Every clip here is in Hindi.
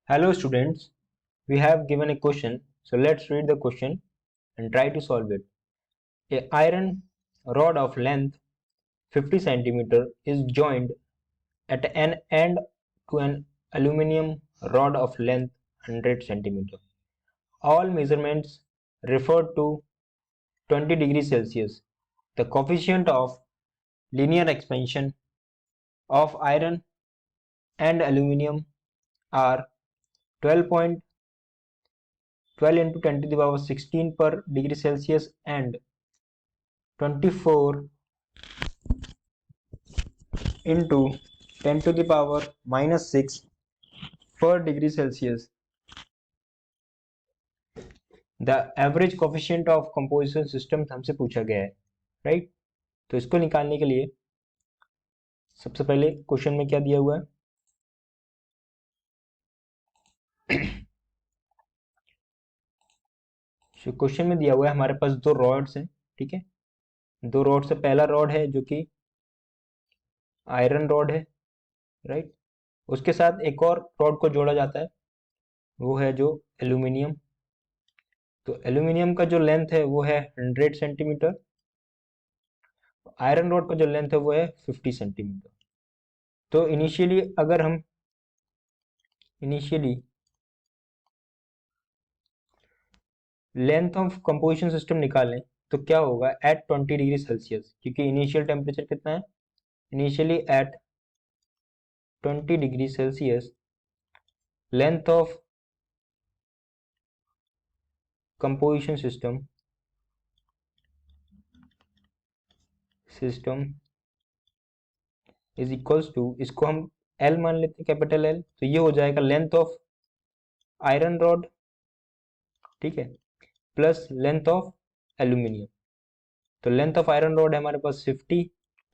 Hello students, we have given a question, so let's read the question and try to solve it. A iron rod of length 50 cm is joined at an end to an aluminum rod of length 100 cm. All measurements refer to 20 degrees Celsius. The coefficient of linear expansion of iron and aluminum are 12.12 into 10 to the power 16 per degree Celsius and 24 into 10 to the power minus 6 per degree Celsius. The average coefficient of composition system हमसे पूछा गया है, राइट? तो इसको निकालने के लिए सबसे पहले क्वेश्चन में क्या दिया हुआ है? क्वेश्चन में दिया हुआ है हमारे पास दो रॉड्स हैं, ठीक है? दो रॉड से पहला रॉड है जो कि आयरन रॉड है, राइट? उसके साथ एक और रॉड को जोड़ा जाता है, वो है जो एल्यूमिनियम। तो एल्यूमिनियम का जो लेंथ है वो है 100 सेंटीमीटर, आयरन रॉड का जो लेंथ है वो है 50 सेंटीमीटर। तो इनिशियली अगर हम लेंथ ऑफ कंपोजिशन सिस्टम निकालें तो क्या होगा एट 20 डिग्री सेल्सियस, क्योंकि इनिशियल टेम्परेचर कितना है? Initially at 20 degree Celsius length of composition system is equals to, इसको हम एल मान लेते हैं, कैपिटल एल। तो ये हो जाएगा लेंथ ऑफ आयरन रॉड, ठीक है, प्लस लेंथ ऑफ एल्यूमिनियम। तो लेंथ ऑफ आयरन रॉड है हमारे पास 50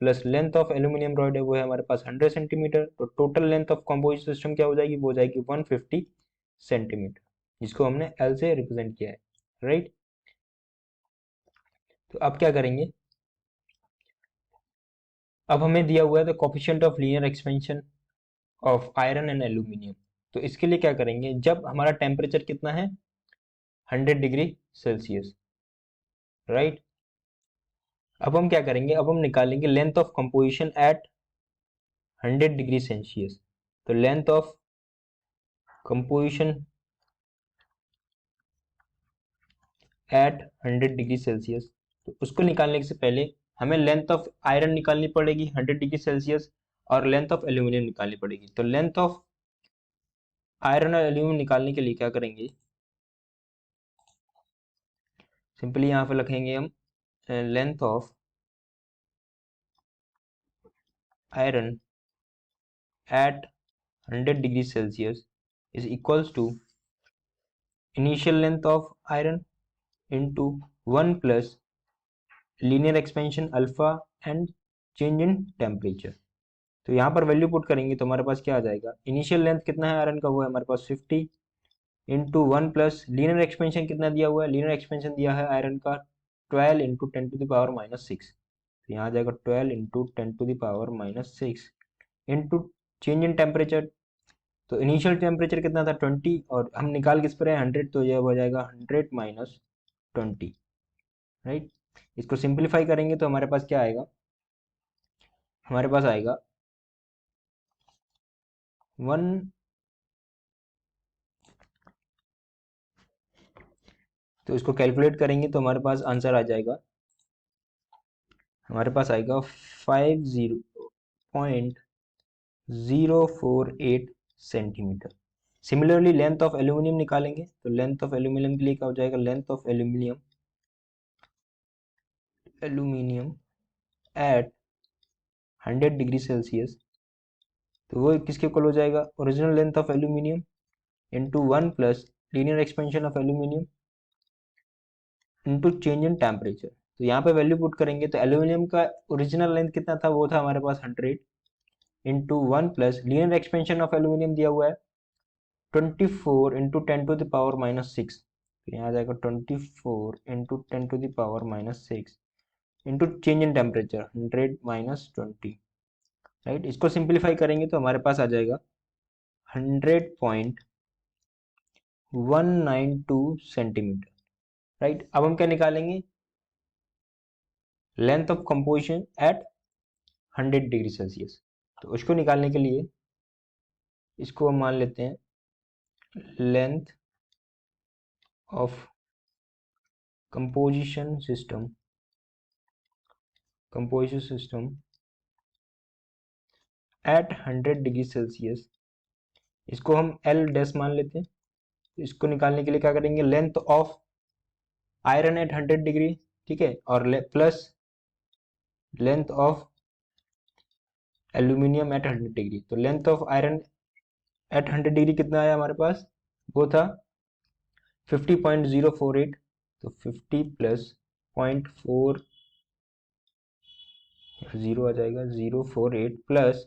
plus length of aluminium rod है वो है हमारे पास 100 सेंटीमीटर। तो total length of composition system क्या हो जाएगी? वो हो जाएगी 150 सेंटीमीटर, जिसको हमने एल से रिप्रेजेंट किया है, राइट? तो अब क्या करेंगे? अब हमें दिया हुआ है the coefficient of linear expansion of iron and aluminium. तो इसके लिए क्या करेंगे? जब हमारा टेम्परेचर कितना है 100 डिग्री सेल्सियस, राइट? अब हम क्या करेंगे? अब हम निकालेंगे length of composition at 100 degree Celsius. तो length of composition at 100 degree Celsius, तो उसको निकालने से पहले हमें लेंथ ऑफ आयरन निकालनी पड़ेगी 100 डिग्री सेल्सियस और लेंथ ऑफ एल्यूमिनियम निकालनी पड़ेगी। तो लेंथ ऑफ आयरन और एल्यूमिनियम निकालने के लिए क्या करेंगे? सिंपली यहाँ पे लिखेंगे हम length of iron at 100 degree Celsius is equals to initial length of iron into 1 plus linear expansion alpha and change in temperature। तो यहाँ पर वैल्यू पुट करेंगे तो हमारे पास क्या आ जाएगा? इनिशियल लेंथ कितना है आयरन का? वो है हमारे पास 50 इंटू 1 प्लस लीनियर एक्सपेंशन कितना दिया हुआ है? लीनियर एक्सपेंशन दिया है आयरन का 12 into 10 to the power minus 6। तो यहाँ आ जाएगा 12 into 10 to the power minus 6 into change in temperature. तो इनिशियल टेम्परेचर कितना था? 20, और हम निकाल किस पर है? 100। तो यह हो जाएगा 100 माइनस 20, राइट? इसको सिंप्लीफाई करेंगे तो हमारे पास क्या आएगा? हमारे पास आएगा 1, तो इसको कैलकुलेट करेंगे तो हमारे पास आंसर आ जाएगा, हमारे पास आएगा 50.048 centimetre. Similarly length of aluminium निकालेंगे तो लेंथ ऑफ एल्यूमिनियम के लिए क्या हो जाएगा? Length of aluminium at 100 degree Celsius, तो वो किसके इक्वल हो जाएगा? Original length of aluminium into 1 plus linear expansion of aluminium into change in temperature. तो यहाँ पे वैल्यू पुट करेंगे तो एल्यूमिनियम का ओरिजिनल लेंथ कितना था? वो था हमारे पास 100 into 1 plus linear expansion of aluminium दिया हुआ है 24 into 10 to the power minus 6। तो यहाँ आ जाएगा 24 into 10 to the power minus 6 into change in temperature 100 minus 20, right? इसको सिंप्लीफाई करेंगे तो हमारे पास आ जाएगा 100.048 192 सेंटीमीटर, राइट। अब हम क्या निकालेंगे, length of composition at 100 degree Celsius. तो उसको निकालने के लिए इसको हम मान लेते हैं length of composition system at 100 degree Celsius, इसको हम एल डैश मान लेते हैं। इसको निकालने के लिए क्या करेंगे, length of iron at 100 degree, ठीक है, और plus length of aluminium at 100 degree. तो length of iron at 100 degree कितना आया हमारे पास, वो था 50.048। तो 50 प्लस 0.4 जीरो आ जाएगा 048 प्लस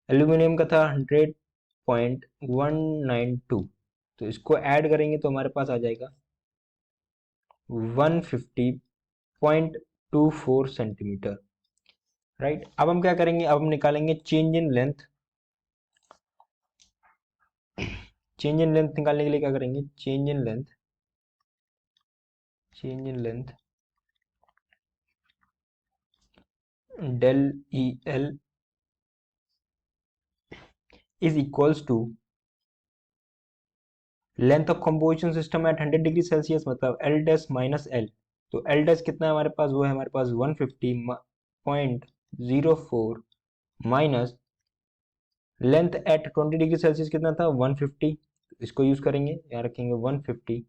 एल्यूमिनियम का था 100.192। तो इसको ऐड करेंगे तो हमारे पास आ जाएगा 150.24 सेंटीमीटर, राइट। अब हम क्या करेंगे, अब हम निकालेंगे change in length. Change in length निकालने के लिए क्या करेंगे, change in length del E L is equals to length of composition system at 100 degree Celsius, मतलब एल डैश माइनस एल। तो एल डैश कितना है हमारे पास, वो है हमारे पास 150.04 minus length at 20 degree Celsius कितना था 150। इसको यूज करेंगे, यहाँ रखेंगे 150,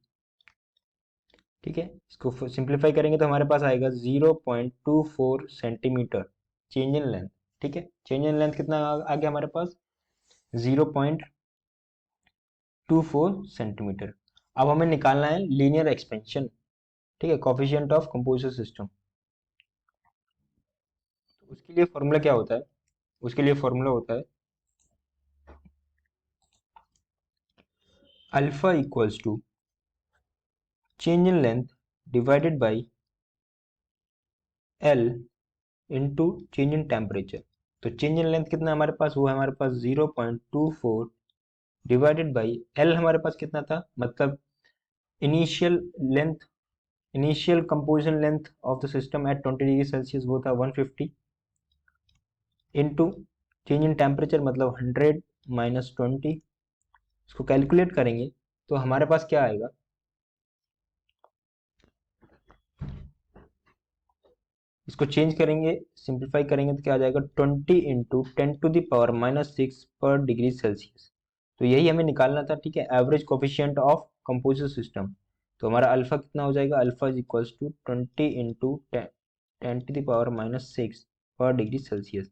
ठीक है। इसको सिंप्लीफाई करेंगे तो हमारे पास आएगा 0.24 सेंटीमीटर चेंज इन लेंथ, ठीक है। चेंज इन लेंथ कितना आ गया हमारे पास, 0.24 सेंटीमीटर। अब हमें निकालना है लीनियर एक्सपेंशन, ठीक है, कोफिशिएंट ऑफ कंपोजिशन सिस्टम। उसके लिए फॉर्मूला क्या होता है, उसके लिए फॉर्मूला होता है alpha equals to change in length divided by L into change in temperature. तो चेंज इन लेंथ कितना हमारे पास, वो है हमारे पास 0.24 डिवाइडेड बाई एल हमारे पास कितना था, मतलब initial length, initial composition length of the system eight 20 degree Celsius, वो था 150 इंटू चेंज इन टेम्परेचर मतलब 100 माइनस 20। इसको कैलकुलेट करेंगे तो हमारे पास क्या आएगा, इसको चेंज करेंगे, सिंप्लीफाई करेंगे तो क्या आ जाएगा 20 इंटू 10⁻⁻6 पर डिग्री सेल्सियस। तो यही हमें निकालना था, ठीक है, average coefficient of composition system. तो हमारा अल्फा कितना हो जाएगा, alpha is equals to 20 into 10⁻⁻6 per degree Celsius.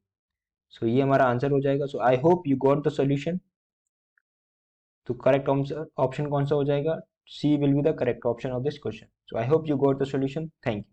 सो ये हमारा आंसर हो जाएगा। So I hope you got the solution. तो करेक्ट ऑप्शन कौन सा हो जाएगा, C will be the correct option of this question. So I hope you got the solution. Thank you.